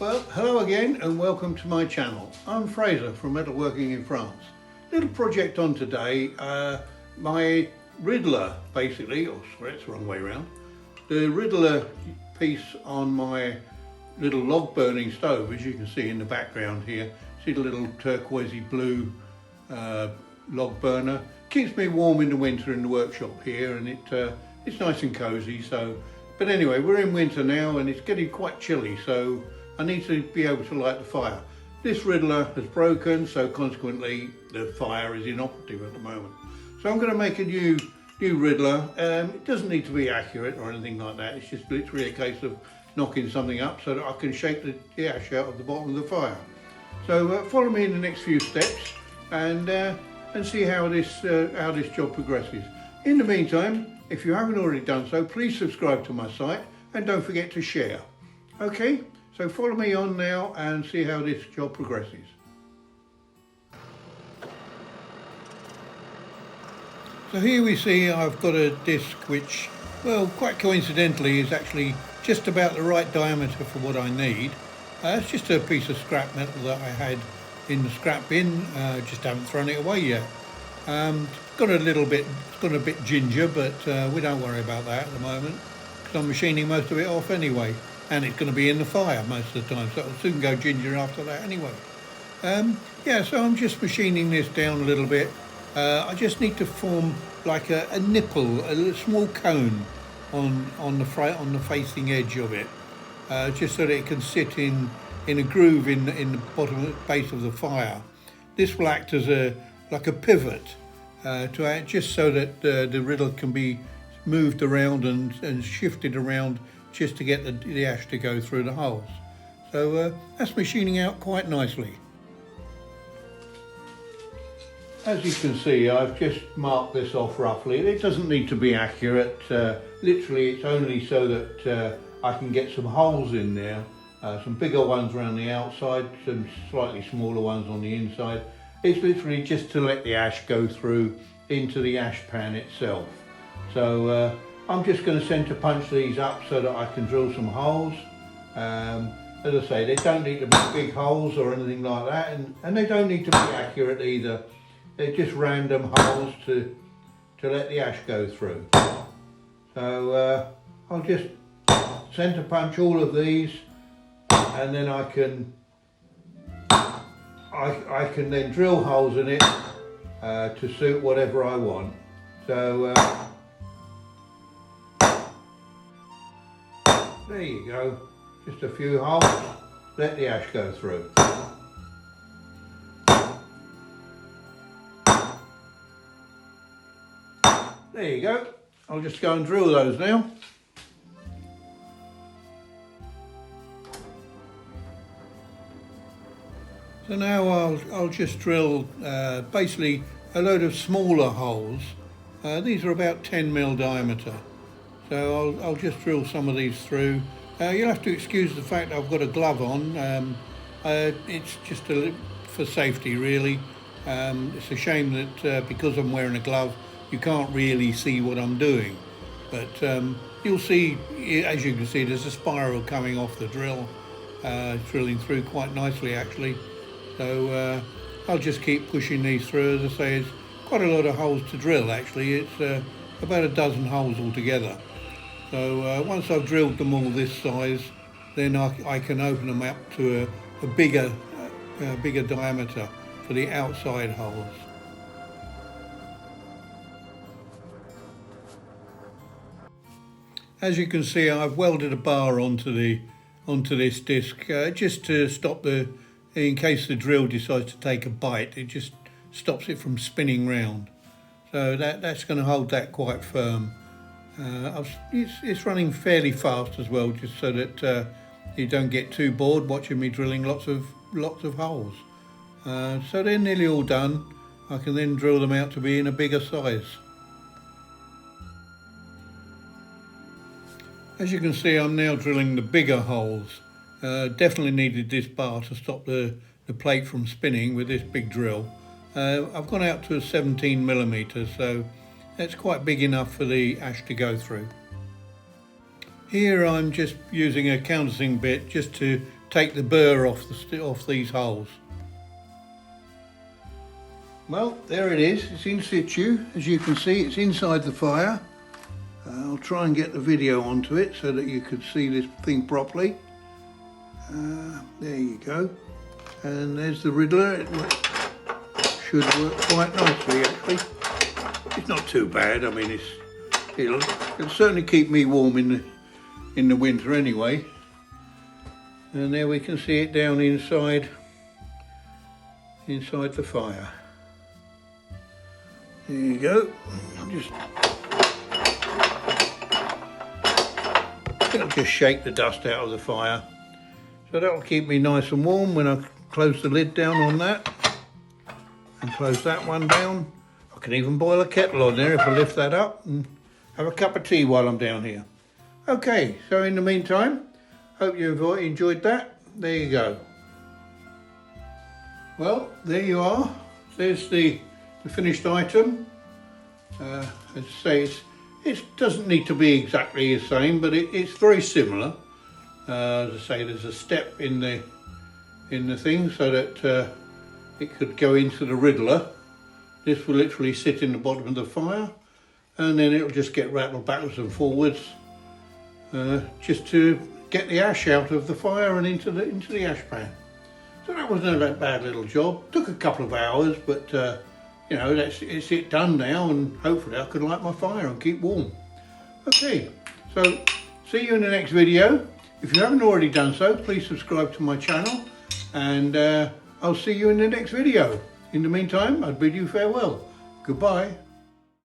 Well, hello again and welcome to my channel. I'm Fraser from Metalworking in France. Little project on today, my Riddler basically, or sorry, it's the wrong way around. The Riddler piece on my little log burning stove, as you can see in the background here. See the little turquoisey blue log burner. Keeps me warm in the winter in the workshop here, and it's nice and cozy. But anyway, we're in winter now and it's getting quite chilly, so I need to be able to light the fire. This Riddler has broken, so consequently the fire is inoperative at the moment. So I'm going to make a new Riddler. It doesn't need to be accurate or anything like that. It's just literally a case of knocking something up so that I can shake the ash out of the bottom of the fire. So follow me in the next few steps and see how this job progresses. In the meantime, if you haven't already done so, please subscribe to my site and don't forget to share. Okay, so follow me on now and see how this job progresses. So here we see I've got a disc which, well, quite coincidentally is actually just about the right diameter for what I need. It's just a piece of scrap metal that I had in the scrap bin, just haven't thrown it away yet. It's got a bit ginger, but we don't worry about that at the moment because I'm machining most of it off anyway, and it's going to be in the fire most of the time, so it'll soon go ginger after that anyway. Yeah, so I'm just machining this down a little bit. I just need to form like a nipple, a small cone on the facing edge of it, just so that it can sit in a groove in the bottom base of the fire. This will act as like a pivot to act just so that the Riddler can be moved around and shifted around just to get the ash to go through the holes. So that's machining out quite nicely. As you can see, I've just marked this off roughly. It doesn't need to be accurate. Literally, it's only so that I can get some holes in there. Some bigger ones around the outside, some slightly smaller ones on the inside. It's literally just to let the ash go through into the ash pan itself. So I'm just going to center punch these up so that I can drill some holes. As I say, they don't need to be big holes or anything like that, and they don't need to be accurate either. They're just random holes to let the ash go through. So I'll just center punch all of these, and then I can then drill holes in it to suit whatever I want. So there you go, just a few holes, let the ash go through. There you go, I'll just go and drill those now. So now I'll just drill basically a load of smaller holes. These are about 10mm diameter. So I'll just drill some of these through. You'll have to excuse the fact I've got a glove on. It's just for safety really. It's a shame that because I'm wearing a glove you can't really see what I'm doing. But you'll see, as you can see, there's a spiral coming off the drill, drilling through quite nicely actually. So I'll just keep pushing these through. As I say, it's quite a lot of holes to drill actually. It's about a dozen holes altogether. So once I've drilled them all this size, then I can open them up to a bigger diameter for the outside holes. As you can see, I've welded a bar onto this disc just to stop in case the drill decides to take a bite, it just stops it from spinning round. So that's going to hold that quite firm. It's running fairly fast as well, just so that you don't get too bored watching me drilling lots of holes. So they're nearly all done. I can then drill them out to be in a bigger size. As you can see, I'm now drilling the bigger holes. Definitely needed this bar to stop the plate from spinning with this big drill. I've gone out to a 17mm, so that's quite big enough for the ash to go through. Here I'm just using a countersink bit just to take the burr off these holes. Well, there it is. It's in situ. As you can see, it's inside the fire. I'll try and get the video onto it so that you could see this thing properly. There you go. And there's the Riddler. It should work quite nicely, actually. It's not too bad. I mean, it'll certainly keep me warm in the winter anyway. And there we can see it down inside the fire. There you go. It'll just shake the dust out of the fire. So that'll keep me nice and warm when I close the lid down on that. And close that one down. I can even boil a kettle on there if I lift that up and have a cup of tea while I'm down here. Okay, so in the meantime, hope you enjoyed that. There you go. Well, there you are. There's the finished item. As I say, it doesn't need to be exactly the same, but it's very similar. As I say, there's a step in the thing so that it could go into the Riddler. This will literally sit in the bottom of the fire, and then it'll just get rattled backwards and forwards, just to get the ash out of the fire and into the ash pan. So that wasn't a bad little job. Took a couple of hours, but you know, it's it done now, and hopefully I can light my fire and keep warm. Okay, so see you in the next video. If you haven't already done so, please subscribe to my channel, and I'll see you in the next video. In the meantime, I bid you farewell. Goodbye.